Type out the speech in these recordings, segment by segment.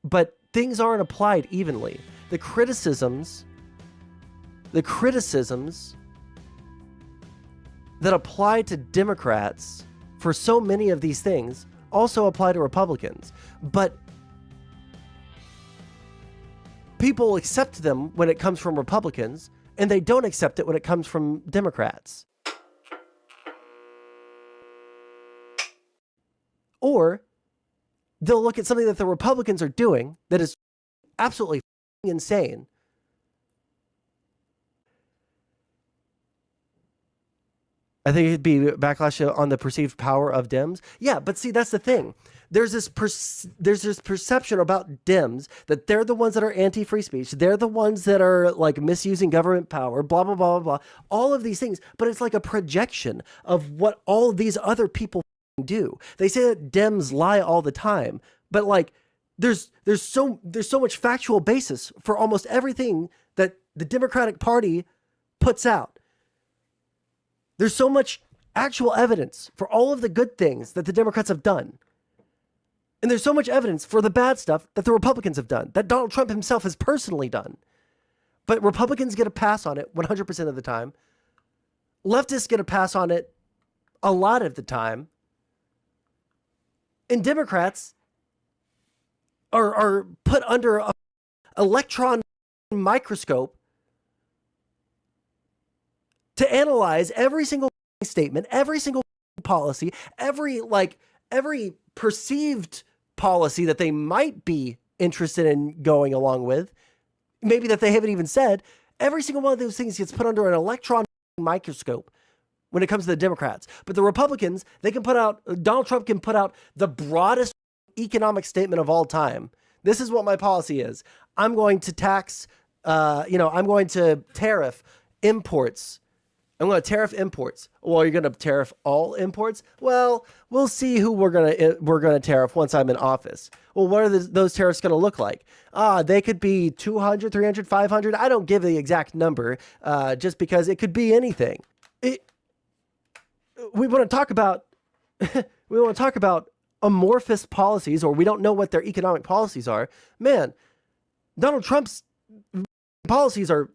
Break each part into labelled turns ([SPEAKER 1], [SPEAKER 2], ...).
[SPEAKER 1] but things aren't applied evenly. The criticisms that apply to Democrats for so many of these things also apply to Republicans. But people accept them when it comes from Republicans, and they don't accept it when it comes from Democrats. Or they'll look at something that the Republicans are doing that is absolutely insane. I think it'd be backlash on the perceived power of Dems. Yeah, but see, that's the thing. There's this perception about Dems that they're the ones that are anti-free speech. They're the ones that are like misusing government power, blah, blah, blah, blah, blah. All of these things. But it's like a projection of what all of these other people do. They say that Dems lie all the time, but like there's so much factual basis for almost everything that the Democratic Party puts out. There's so much actual evidence for all of the good things that the Democrats have done. And there's so much evidence for the bad stuff that the Republicans have done, that Donald Trump himself has personally done. But Republicans get a pass on it 100% of the time. Leftists get a pass on it a lot of the time. And Democrats are put under an electron microscope to analyze every single statement, every single policy, every perceived policy that they might be interested in going along with, maybe that they haven't even said. Every single one of those things gets put under an electron microscope when it comes to the Democrats. But the Republicans, Donald Trump can put out the broadest economic statement of all time. This is what my policy is. I'm going to tax, I'm going to tariff imports. I'm going to tariff imports. Well, you're going to tariff all imports? Well, we'll see who we're going to tariff once I'm in office. Well, what are those tariffs going to look like? They could be 200, 300, 500. I don't give the exact number just because it could be anything. We want to talk about amorphous policies, or we don't know what their economic policies are. Man, Donald Trump's policies are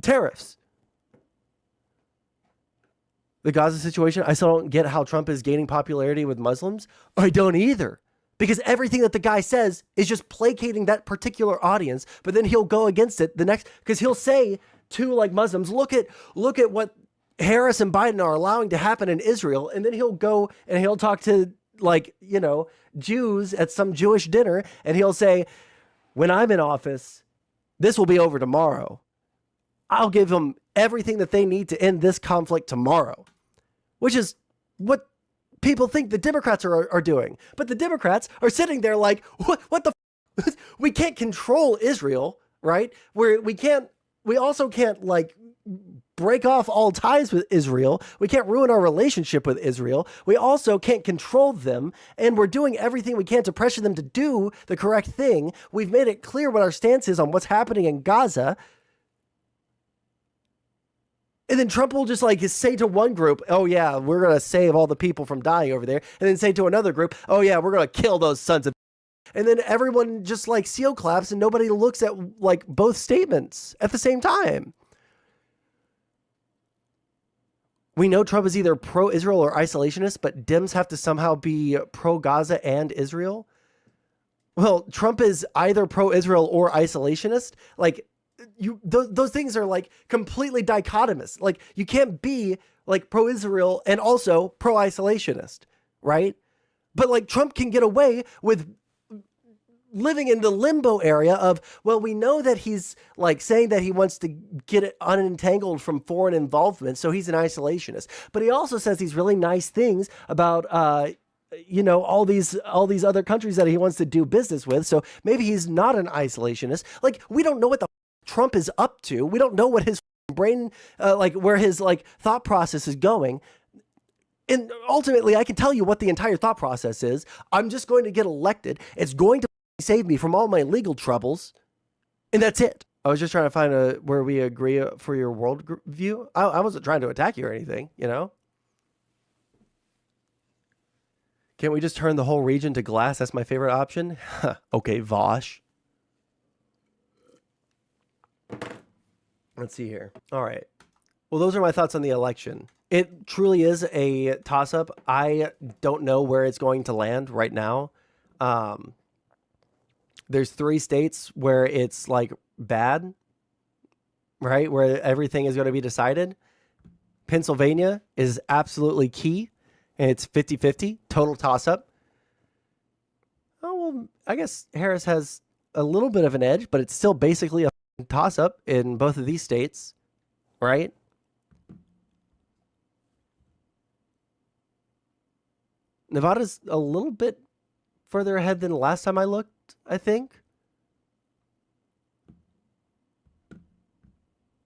[SPEAKER 1] tariffs. The Gaza situation, I still don't get how Trump is gaining popularity with Muslims. I don't either. Because everything that the guy says is just placating that particular audience, but then he'll go against it because he'll say to like Muslims, look at what Harris and Biden are allowing to happen in Israel. And then he'll go and he'll talk to Jews at some Jewish dinner, and he'll say, when I'm in office, this will be over tomorrow. I'll give them everything that they need to end this conflict tomorrow, which is what people think the Democrats are doing. But the Democrats are sitting there like, what the f-? We can't control Israel, right? We also can't like break off all ties with Israel. We can't ruin our relationship with Israel. We also can't control them. And we're doing everything we can to pressure them to do the correct thing. We've made it clear what our stance is on what's happening in Gaza. And then Trump will just like say to one group, oh yeah, we're going to save all the people from dying over there. And then say to another group, oh yeah, we're going to kill those sons of. And then everyone just like seal claps and nobody looks at like both statements at the same time. We know Trump is either pro-Israel or isolationist, but Dems have to somehow be pro-Gaza and Israel. Well, Trump is either pro-Israel or isolationist. Like, those things are like completely dichotomous. Like, you can't be like pro-Israel and also pro-isolationist, right? But like Trump can get away with living in the limbo area of, well, we know that he's like saying that he wants to get it unentangled from foreign involvement, so he's an isolationist. But he also says these really nice things about all these other countries that he wants to do business with. So maybe he's not an isolationist. Like, we don't know what the Trump is up to. We don't know what his brain, where his like thought process is going. And ultimately, I can tell you what the entire thought process is. I'm just going to get elected. It's going to save me from all my legal troubles. And that's it. I was just trying to find where we agree for your world view. I wasn't trying to attack you or anything, you know? Can't we just turn the whole region to glass? That's my favorite option. Okay, Vosh. Let's see here. All right. Well, those are my thoughts on the election. It truly is a toss-up. I don't know where it's going to land right now. There's 3 states where it's like bad, right? Where everything is going to be decided. Pennsylvania is absolutely key, and it's 50-50, total toss-up. Oh, well, I guess Harris has a little bit of an edge, but it's still basically a toss-up in both of these states, right? Nevada's a little bit further ahead than last time I looked, I think.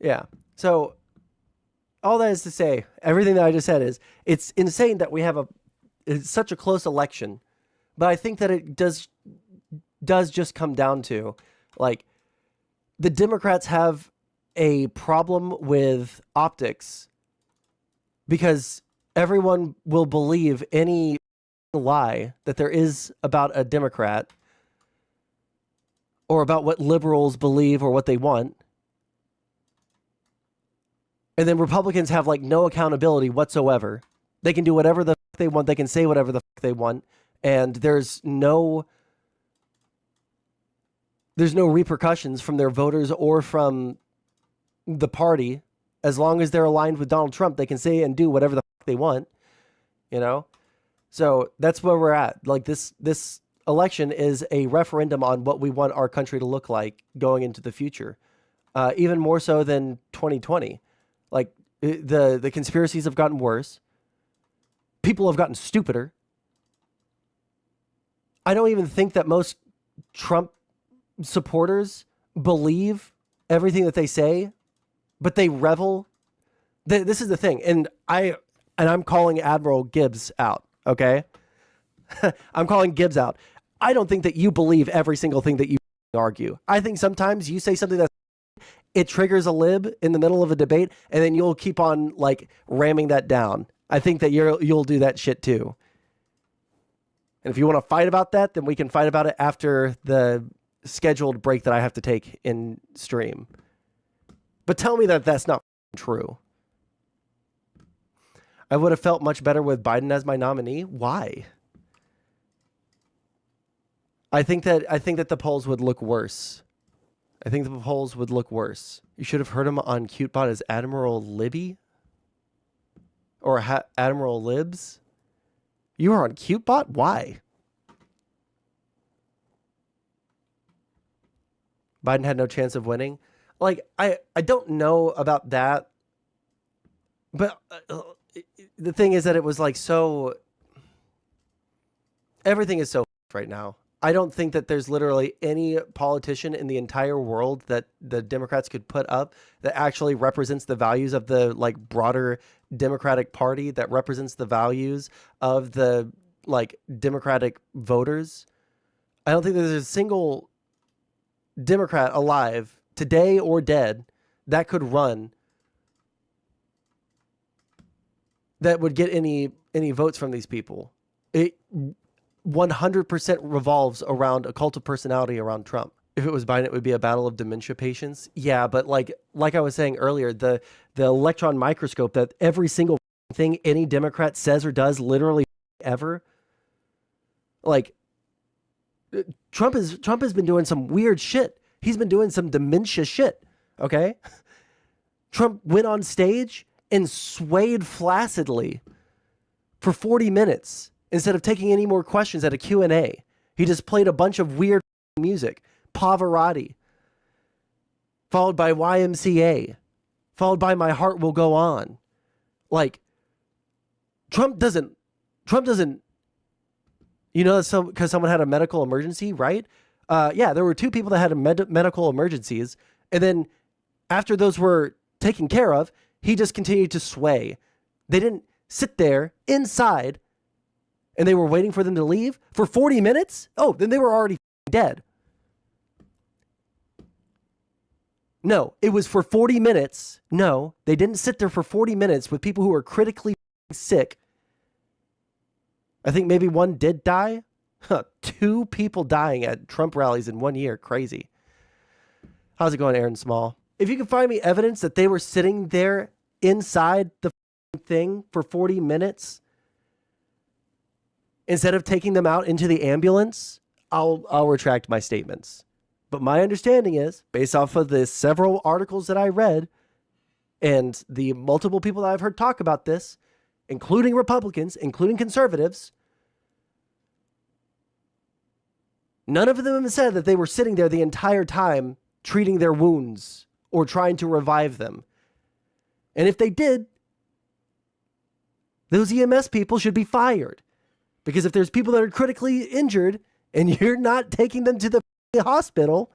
[SPEAKER 1] Yeah. So all that is to say, everything that I just said is, it's insane that we have it's such a close election, but I think that it does just come down to, like, the Democrats have a problem with optics because everyone will believe any lie that there is about a Democrat or about what liberals believe or what they want. And then Republicans have like no accountability whatsoever. They can do whatever the fuck they want. They can say whatever the fuck they want. And there's no repercussions from their voters or from the party. As long as they're aligned with Donald Trump, they can say and do whatever the fuck they want, you know? So that's where we're at. Like this election is a referendum on what we want our country to look like going into the future. Even more so than 2020. Like the conspiracies have gotten worse. People have gotten stupider. I don't even think that most Trump supporters believe everything that they say, but they revel. This is the thing. And I'm calling Admiral Gibbs out. Okay. I'm calling Gibbs out. I don't think that you believe every single thing that you argue. I think sometimes you say something that it triggers a lib in the middle of a debate, and then you'll keep on like ramming that down. I think that you'll do that shit too. And if you want to fight about that, then we can fight about it after the scheduled break that I have to take in stream. But tell me that that's not true. I would have felt much better with Biden as my nominee. Why? I think that the polls would look worse. I think the polls would look worse. You should have heard him on CuteBot as Admiral Libby or Admiral Libs. You were on CuteBot? Why? Biden had no chance of winning. Like, I don't know about that. But the thing is that it was like so... Everything is so right now. I don't think that there's literally any politician in the entire world that the Democrats could put up that actually represents the values of the like broader Democratic Party, that represents the values of the like Democratic voters. I don't think there's a single Democrat alive today or dead that could run that would get any votes from these people. It 100% revolves around a cult of personality around Trump. If it was Biden, it would be a battle of dementia patients. Yeah, but like I was saying earlier, the electron microscope, that every single thing any Democrat says or does literally ever, like Trump has been doing some weird shit. He's been doing some dementia shit, okay? Trump went on stage and swayed flaccidly for 40 minutes. Instead of taking any more questions at a Q&A, he just played a bunch of weird music. Pavarotti, followed by YMCA, followed by My Heart Will Go On. Like, Trump doesn't, you know, because someone had a medical emergency, right? Yeah, there were 2 people that had medical emergencies. And then after those were taken care of, he just continued to sway. They didn't sit there inside and they were waiting for them to leave for 40 minutes? Oh, then they were already dead. No, it was for 40 minutes. No, they didn't sit there for 40 minutes with people who were critically sick. I think maybe one did die. 2 people dying at Trump rallies in 1 year. Crazy. How's it going, Aaron Small? If you can find me evidence that they were sitting there inside the thing for 40 minutes instead of taking them out into the ambulance, I'll retract my statements. But my understanding is, based off of the several articles that I read and the multiple people that I've heard talk about this, including Republicans, including conservatives, none of them have said that they were sitting there the entire time treating their wounds or trying to revive them. And if they did, those EMS people should be fired. Because if there's people that are critically injured and you're not taking them to the hospital,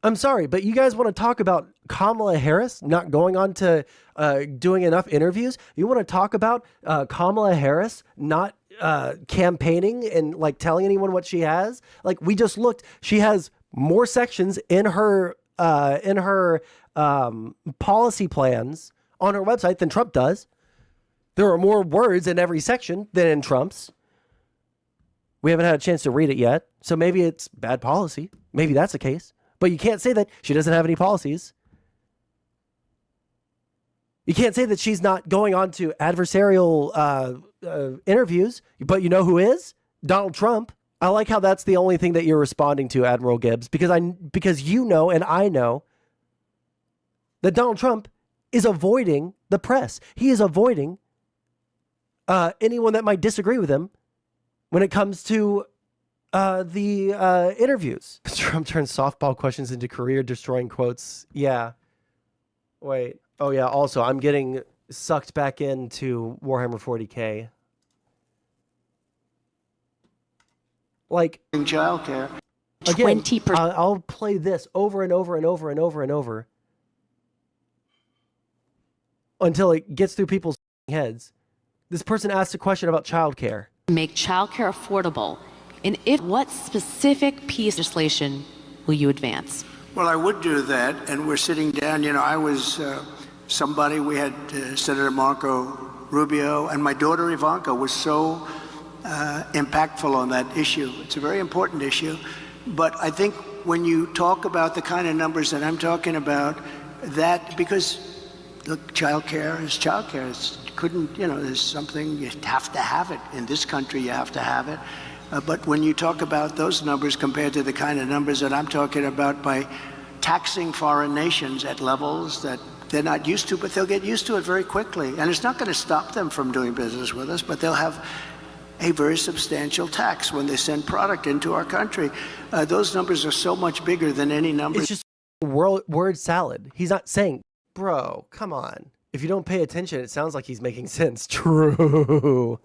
[SPEAKER 1] I'm sorry, but you guys want to talk about Kamala Harris not going on to doing enough interviews? You want to talk about Kamala Harris not campaigning and like telling anyone what she has? Like, we just looked, she has more sections in her policy plans on her website than Trump does. There are more words in every section than in Trump's. We haven't had a chance to read it yet, so maybe it's bad policy. Maybe that's the case. But you can't say that she doesn't have any policies. You can't say that she's not going on to adversarial interviews. But you know who is? Donald Trump. I like how that's the only thing that you're responding to, Admiral Gibbs, because you know and I know that Donald Trump is avoiding the press. He is avoiding anyone that might disagree with him when it comes to the interviews. Trump turns softball questions into career-destroying quotes. Yeah. Wait. Oh, yeah. Also, I'm getting sucked back into Warhammer 40K. Like,
[SPEAKER 2] in childcare.
[SPEAKER 1] Again, 20%. I'll play this over and over and over and over and over until it gets through people's heads. This person asked a question about childcare.
[SPEAKER 3] Make childcare affordable. And if what specific piece of legislation will you advance?
[SPEAKER 2] Well, I would do that, and we're sitting down. You know, I was somebody, we had Senator Marco Rubio, and my daughter Ivanka was so impactful on that issue. It's a very important issue. But I think when you talk about the kind of numbers that I'm talking about, that, because look, childcare is childcare. It's couldn't, you know, there's something, you have to have it. In this country, you have to have it. But when you talk about those numbers compared to the kind of numbers that I'm talking about by taxing foreign nations at levels that they're not used to, but they'll get used to it very quickly. And it's not going to stop them from doing business with us, but they'll have a very substantial tax when they send product into our country. Those numbers are so much bigger than any number.
[SPEAKER 1] It's just word salad. He's not saying, bro, come on. If you don't pay attention, it sounds like he's making sense. True.